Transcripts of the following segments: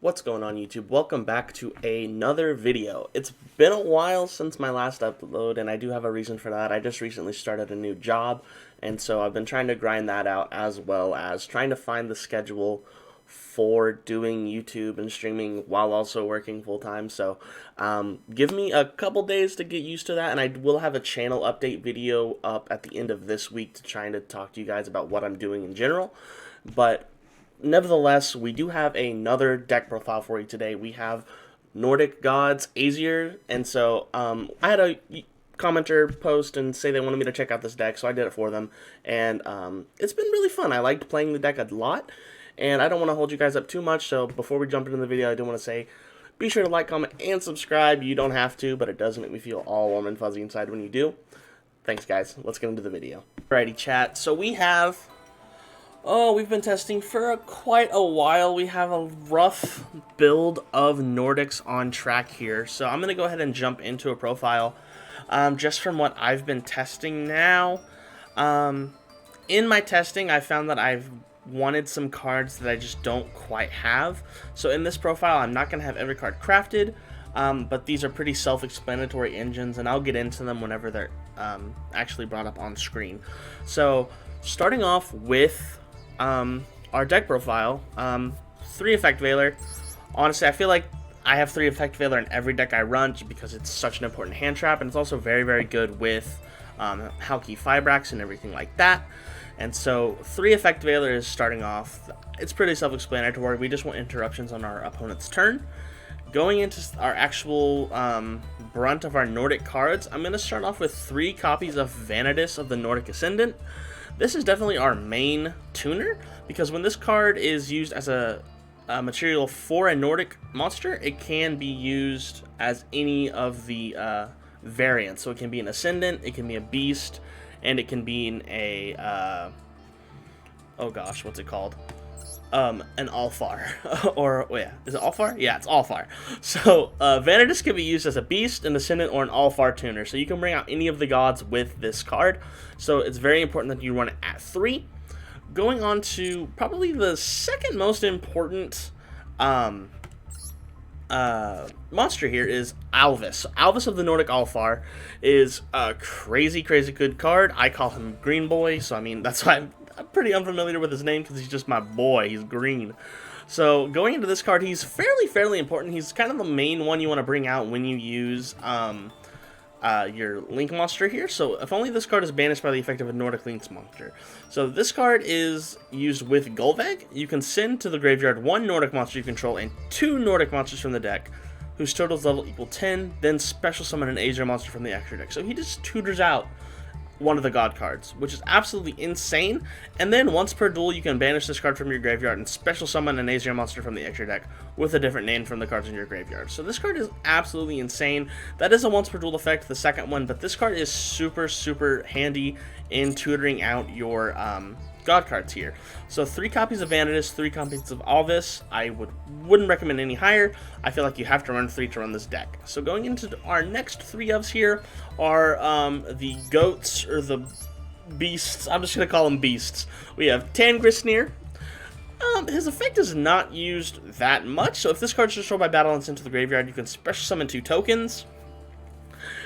What's going on YouTube? Welcome back to another video. It's been a while since my last upload and I do have a reason for that. I just recently started a new job and so I've been trying to grind that out as well as trying to find the schedule for doing YouTube and streaming while also working full-time. So give me a couple days to get used to that, and I will have a channel update video up at the end of this week to trying to talk to you guys about what I'm doing in general. But nevertheless, we do have another deck profile for you today. We have Nordic Gods Aesir, and so I had a commenter post and say they wanted me to check out this deck, so I did it for them, and it's been really fun. I liked playing the deck a lot, and I don't want to hold you guys up too much, so before we jump into the video, I do want to say, be sure to like, comment, and subscribe. You don't have to, but it does make me feel all warm and fuzzy inside when you do. Thanks, guys. Let's get into the video. Alrighty, chat. So we have... we've been testing for quite a while. We have a rough build of Nordics on track here. So I'm going to go ahead and jump into a profile just from what I've been testing now. In my testing, I found that I've wanted some cards that I just don't quite have. So in this profile, I'm not going to have every card crafted, but these are pretty self-explanatory engines, and I'll get into them whenever they're actually brought up on screen. So starting off with our deck profile, 3 Effect Veiler. Honestly, I feel like I have 3 Effect Veiler in every deck I run just because it's such an important hand trap, and it's also very, very good with Halki Fibrax and everything like that. And so 3 Effect Veiler is starting off. It's pretty self-explanatory. We just want interruptions on our opponent's turn. Going into our actual brunt of our Nordic cards, I'm going to start off with 3 copies of Vanitas of the Nordic Ascendant. This is definitely our main tuner, because when this card is used as a material for a Nordic monster, it can be used as any of the variants. So it can be an Ascendant, it can be a Beast, and it can be in a, oh gosh, what's it called? An Alfar. Or, oh yeah, is it Alfar? Yeah, it's Alfar. So, Vanitas can be used as a Beast, an Ascendant, or an Alfar tuner. So you can bring out any of the gods with this card. So it's very important that you run it at 3. Going on to probably the second most important monster here is Alvis. Alvis of the Nordic Alfar is a crazy, crazy good card. I call him Green Boy, so I mean, that's why I'm pretty unfamiliar with his name, because he's just my boy. He's green. So going into this card, he's fairly important. He's kind of the main one you want to bring out when you use your Link monster here. So if only this card is banished by the effect of a Nordic Link monster. So this card is used with Gulveg. You can send to the graveyard 1 Nordic monster you control and 2 Nordic monsters from the deck, whose totals level equal 10, then special summon an aesir monster from the extra deck. So he just tutors out one of the god cards, which is absolutely insane. And then once per duel, you can banish this card from your graveyard and special summon an aesir monster from the extra deck with a different name from the cards in your graveyard. So this card is absolutely insane. That is a once per duel effect, the second one, but this card is super, super handy in tutoring out your god cards here. So 3 copies of Vanitas, 3 copies of Alvis. I wouldn't recommend any higher. I feel like you have to run 3 to run this deck. So going into our next 3 ofs here are the goats, or the beasts. I'm just going to call them beasts. We have Tangrisnir. His effect is not used that much, so if this card is destroyed by battle and sent to the graveyard, you can special summon 2 tokens.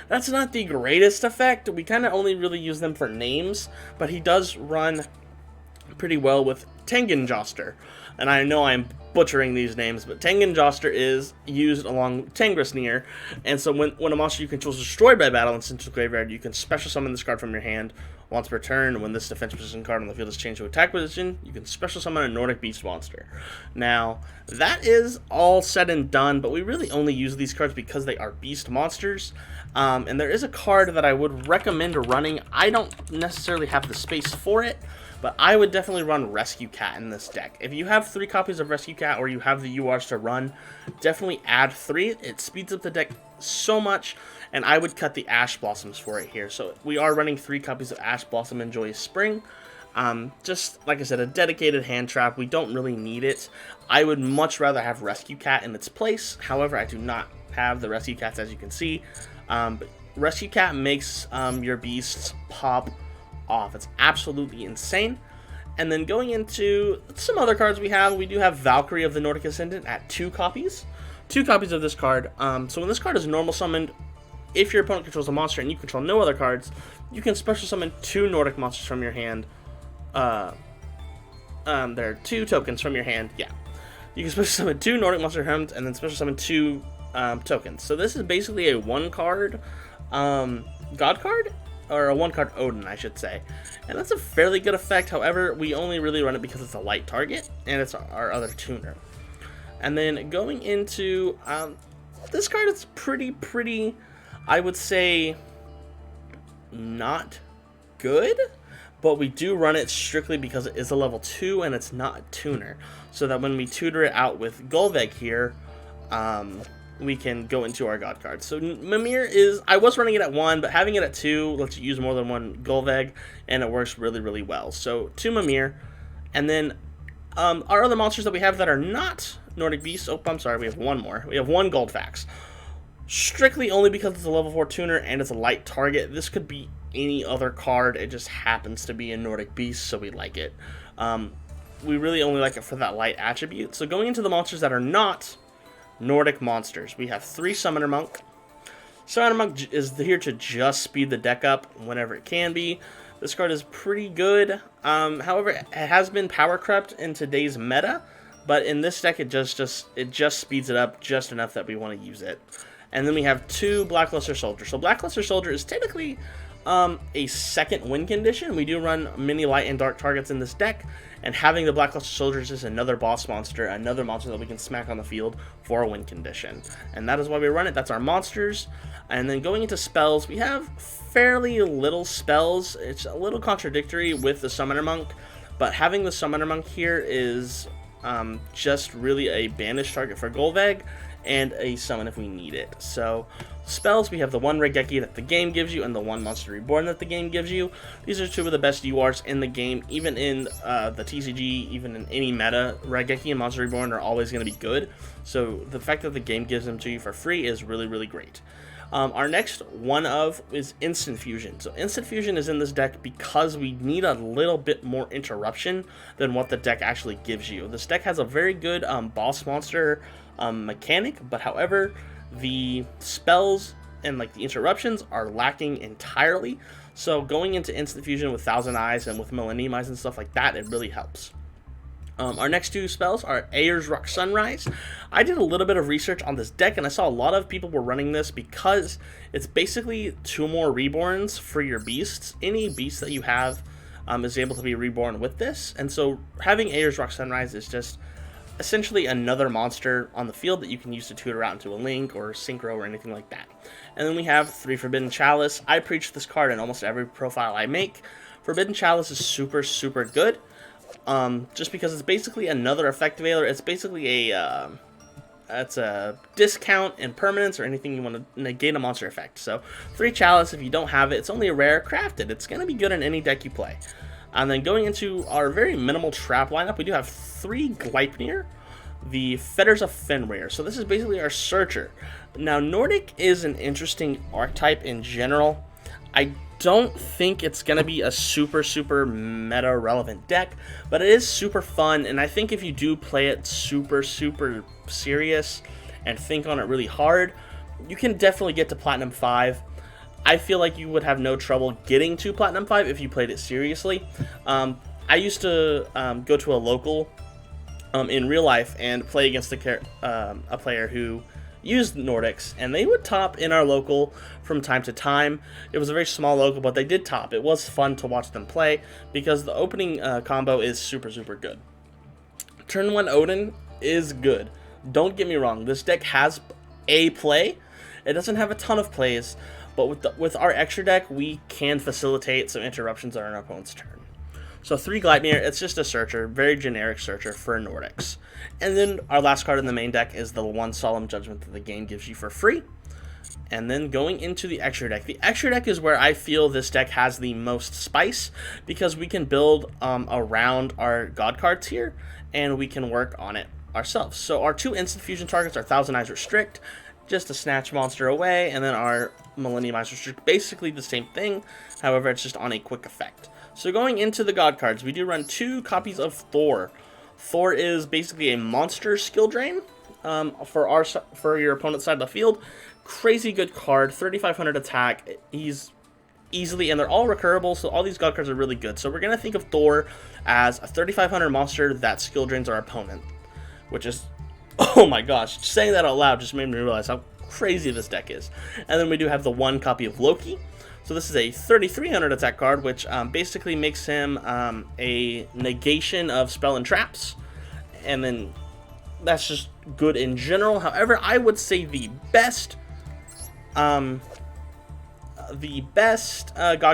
That's not the greatest effect. We kind of only really use them for names, but he does run pretty well with Tengen Joster. And I know I'm butchering these names, but Tengen Joster is used along Tangrisnir, and so when a monster you control is destroyed by battle and sent to the graveyard, you can special summon this card from your hand once per turn. When this defense position card on the field is changed to attack position, you can special summon a Nordic Beast monster. Now, that is all said and done, but we really only use these cards because they are beast monsters. And there is a card that I would recommend running. I don't necessarily have the space for it, but I would definitely run Rescue Cat in this deck. If you have 3 copies of Rescue Cat, or you have the URs to run, definitely add 3. It speeds up the deck so much, and I would cut the Ash Blossoms for it here. So we are running 3 copies of Ash Blossom and Joyous Spring. Just, like I said, a dedicated hand trap. We don't really need it. I would much rather have Rescue Cat in its place. However, I do not have the Rescue Cats, as you can see. But Rescue Cat makes your beasts pop off. It's absolutely insane. And then going into some other cards we do have Valkyrie of the Nordic Ascendant at 2 copies. 2 copies of this card. So when this card is normal summoned, if your opponent controls a monster and you control no other cards, you can special summon 2 Nordic monsters from your hand. There are 2 tokens from your hand. Yeah. You can special summon 2 Nordic monster hands and then special summon 2 tokens. So this is basically a 1-card God card? Or a 1-card Odin, I should say. And that's a fairly good effect. However, we only really run it because it's a light target, and it's our other tuner. And then going into this card, is pretty, I would say, not good. But we do run it strictly because it is a level 2 and it's not a tuner. So that when we tutor it out with Golveg here, we can go into our God card. So Mimir is, I was running it at 1, but having it at 2 lets you use more than 1 Golveg, and it works really well. So 2 Mimir, and then our other monsters that we have that are not Nordic Beasts, oh, I'm sorry, we have 1 more. We have 1 Goldfax. Strictly only because it's a level 4 tuner and it's a light target. This could be any other card, it just happens to be a Nordic Beast, so we like it. We really only like it for that light attribute. So going into the monsters that are not Nordic monsters, we have 3 Summoner Monk. Summoner Monk is here to just speed the deck up whenever it can be. This card is pretty good. However, it has been power crept in today's meta, but in this deck it just speeds it up just enough that we want to use it. And then we have 2 Blackluster Soldier. So Blackluster Soldier is technically a second win condition. We do run many light and dark targets in this deck, and having the Blackluster Soldiers is another boss monster, another monster that we can smack on the field for a win condition. And that is why we run it. That's our monsters. And then going into spells, we have fairly little spells. It's a little contradictory with the Summoner Monk, but having the Summoner Monk here is just really a banish target for Golveg and a summon if we need it. So spells, we have the 1 Regeki that the game gives you and the 1 Monster Reborn that the game gives you. These are 2 of the best URs in the game, even in the TCG, even in any meta. Regeki and Monster Reborn are always going to be good, so the fact that the game gives them to you for free is really great. Our next one of is Instant Fusion. So Instant Fusion is in this deck because we need a little bit more interruption than what the deck actually gives you. This deck has a very good boss monster mechanic, but however, the spells and like the interruptions are lacking entirely. So going into Instant Fusion with Thousand Eyes and with Millennium Eyes and stuff like that, it really helps. Our next 2 spells are Aesir's Rock Sunrise. I did a little bit of research on this deck, and I saw a lot of people were running this because it's basically 2 more reborns for your beasts. Any beast that you have is able to be reborn with this, and so having Aesir's Rock Sunrise is just essentially another monster on the field that you can use to tutor out into a Link or Synchro or anything like that. And then we have 3 Forbidden Chalice. I preach this card in almost every profile I make. Forbidden Chalice is super good. Just because it's basically another effect veiler. It's basically it's a discount in permanence or anything you want to negate a monster effect. So 3 Chalice, if you don't have it, it's only a rare, craft it. It's going to be good in any deck you play. And then going into our very minimal trap lineup, we do have 3 Gleipnir, the Fetters of Fenrir. So this is basically our Searcher. Now Nordic is an interesting archetype in general. I don't think it's going to be a super meta relevant deck, but it is super fun, and I think if you do play it super serious and think on it really hard, you can definitely get to Platinum 5. I feel like you would have no trouble getting to Platinum 5 if you played it seriously. I used to go to a local in real life and play against a player who used Nordics, and they would top in our local from time to time. It was a very small local, but they did top. It was fun to watch them play because the opening combo is super good. Turn 1 Odin is good. Don't get me wrong, this deck has a play. It doesn't have a ton of plays, but with our extra deck, we can facilitate some interruptions on our opponent's turn. So 3 Gleipnir, it's just a Searcher, very generic Searcher for Nordics. And then our last card in the main deck is the 1 Solemn Judgment that the game gives you for free. And then going into the extra deck. The extra deck is where I feel this deck has the most spice, because we can build around our God cards here, and we can work on it ourselves. So our 2 Instant Fusion targets are Thousand Eyes Restrict, just to snatch monster away, and then our Millennium Eyes Restrict, basically the same thing, however it's just on a quick effect. So going into the god cards, we do run 2 copies of Thor. Thor is basically a monster skill drain for your opponent's side of the field. Crazy good card, 3,500 attack. He's easily, and they're all recurable, so all these god cards are really good. So we're going to think of Thor as a 3,500 monster that skill drains our opponent, which is, oh my gosh, saying that out loud just made me realize how crazy this deck is. And then we do have the 1 copy of Loki. So this is a 3,300 attack card, which basically makes him a negation of spell and traps. And then that's just good in general. However, I would say the best god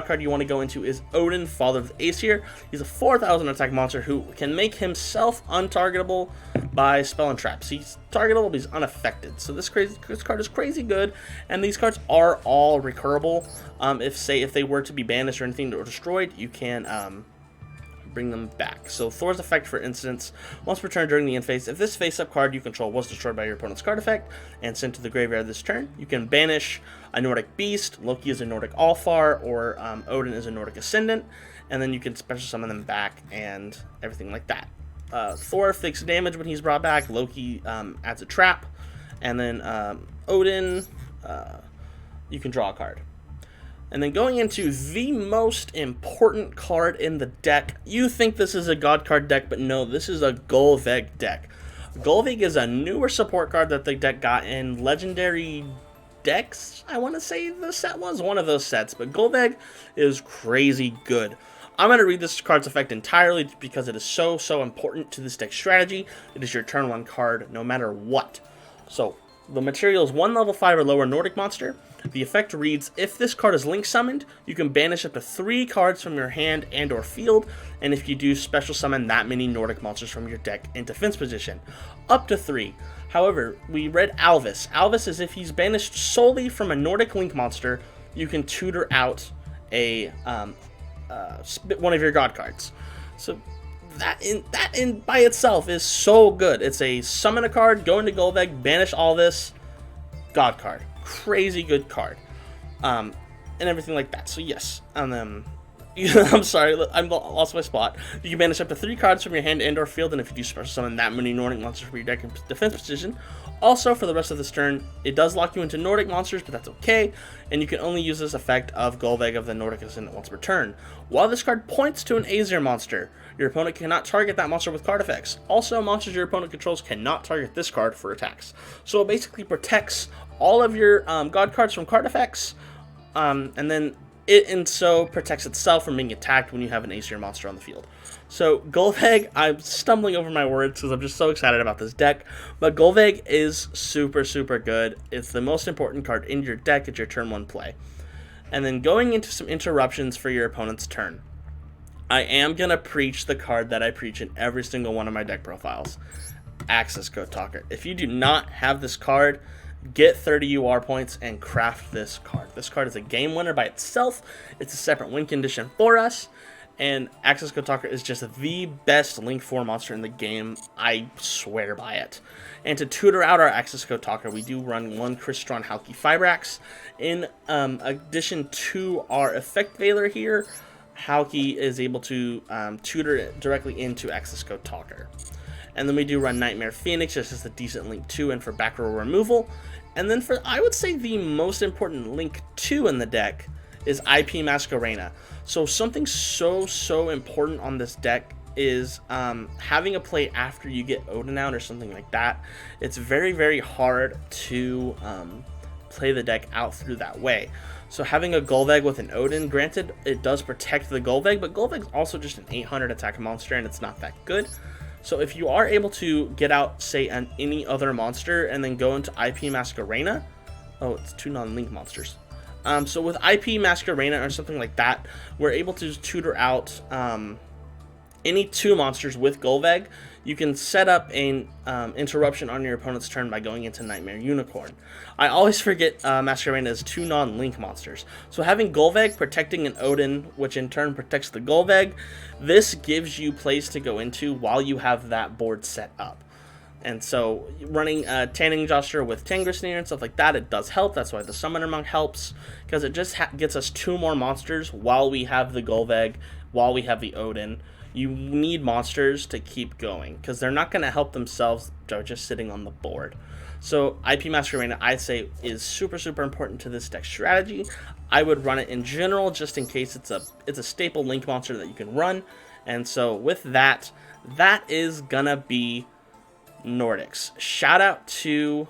card you want to go into is Odin, Father of the Aesir. He's a 4,000 attack monster who can make himself untargetable by spell and traps. He's targetable, but he's unaffected. So this card is crazy good, and these cards are all recurable. If they were to be banished or anything or destroyed, you can bring them back. So Thor's effect, for instance, once per turn during the end phase, if this face-up card you control was destroyed by your opponent's card effect and sent to the graveyard this turn, you can banish a Nordic beast. Loki is a Nordic Allfar, or Odin is a Nordic Ascendant, and then you can special summon them back and everything like that. Thor takes damage when he's brought back. Loki adds a trap, and then Odin, you can draw a card. And then going into the most important card in the deck, you think this is a god card deck, but no, this is a Golveg deck. Golveg is a newer support card that the deck got in Legendary Decks, I want to say the set was one of those sets, but Golveg is crazy good. I'm going to read this card's effect entirely because it is so important to this deck strategy. It is your turn 1 card no matter what. So the material is 1 level 5 or lower Nordic monster. The effect reads, if this card is link summoned, you can banish up to 3 cards from your hand and or field, and if you do, special summon that many Nordic monsters from your deck into defense position. Up to 3. However, we read Alvis. Alvis is if he's banished solely from a Nordic link monster, you can tutor out a one of your god cards. So that in by itself is so good. It's a summon a card, go into Golveg, banish all this, god card. Crazy good card, and everything like that. So yes, I'm sorry, I lost my spot. You can banish up to 3 cards from your hand and or field, and if you do special summon that many Nordic monsters from your deck in defense position. Also, for the rest of this turn, it does lock you into Nordic monsters, but that's okay, and you can only use this effect of Golveg of the Nordic Ascendant once per turn. While this card points to an aesir monster, your opponent cannot target that monster with card effects. Also, monsters your opponent controls cannot target this card for attacks. So it basically protects all of your god cards from card effects, and then so protects itself from being attacked when you have an aesir monster on the field. So Golveg, I'm stumbling over my words because I'm just so excited about this deck, but Golveg is super good. It's the most important card in your deck at your turn 1 play. And then going into some interruptions for your opponent's turn, I am going to preach the card that I preach in every single one of my deck profiles, Access Code Talker. If you do not have this card, get 30 UR points and craft this card. This card is a game winner by itself. It's a separate win condition for us. And Access Code Talker is just the best Link 4 monster in the game. I swear by it. And to tutor out our Access Code Talker, we do run 1 Crystron Halki Fibrax. In addition to our Effect Veiler here, Halki is able to tutor it directly into Access Code Talker. And then we do run Nightmare Phoenix, just as a decent Link 2 and for back row removal. And then for, I would say, the most important Link 2 in the deck is IP Masquerena. So something so important on this deck is having a play after you get Odin out or something like that. It's very hard to play the deck out through that way. So having a Golveg with an Odin, granted it does protect the Golveg, but Golveg's also just an 800 attack monster and it's not that good. So if you are able to get out, say, any other monster and then go into IP Masquerena, oh, it's 2 non-link monsters. So with IP Masquerena or something like that, we're able to tutor out any 2 monsters with Golveg. You can set up an interruption on your opponent's turn by going into Nightmare Unicorn. I always forget Masquerena is 2 non-link monsters. So having Golveg protecting an Odin, which in turn protects the Golveg, this gives you plays to go into while you have that board set up. And so running Tanning Jester with Tangrasneer and stuff like that, it does help. That's why the Summoner Monk helps, because it just gets us 2 more monsters while we have the Golveg, while we have the Odin. You need monsters to keep going, because they're not going to help themselves. They're just sitting on the board. So IP Master Arena, I'd say, is super important to this deck strategy. I would run it in general just in case it's a staple link monster that you can run. And so with that, that is gonna be Nordics. Shout out to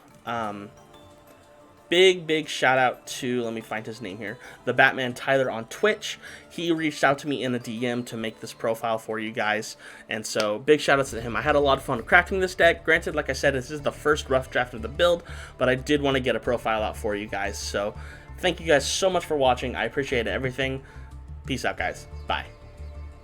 big shout out to, let me find his name here, the Batman Tyler on Twitch. He reached out to me in a DM to make this profile for you guys, and so big shout outs to him. I had a lot of fun crafting this deck. Granted, like I said, this is the first rough draft of the build, but I did want to get a profile out for you guys. So thank you guys so much for watching. I appreciate everything. Peace out, guys. Bye.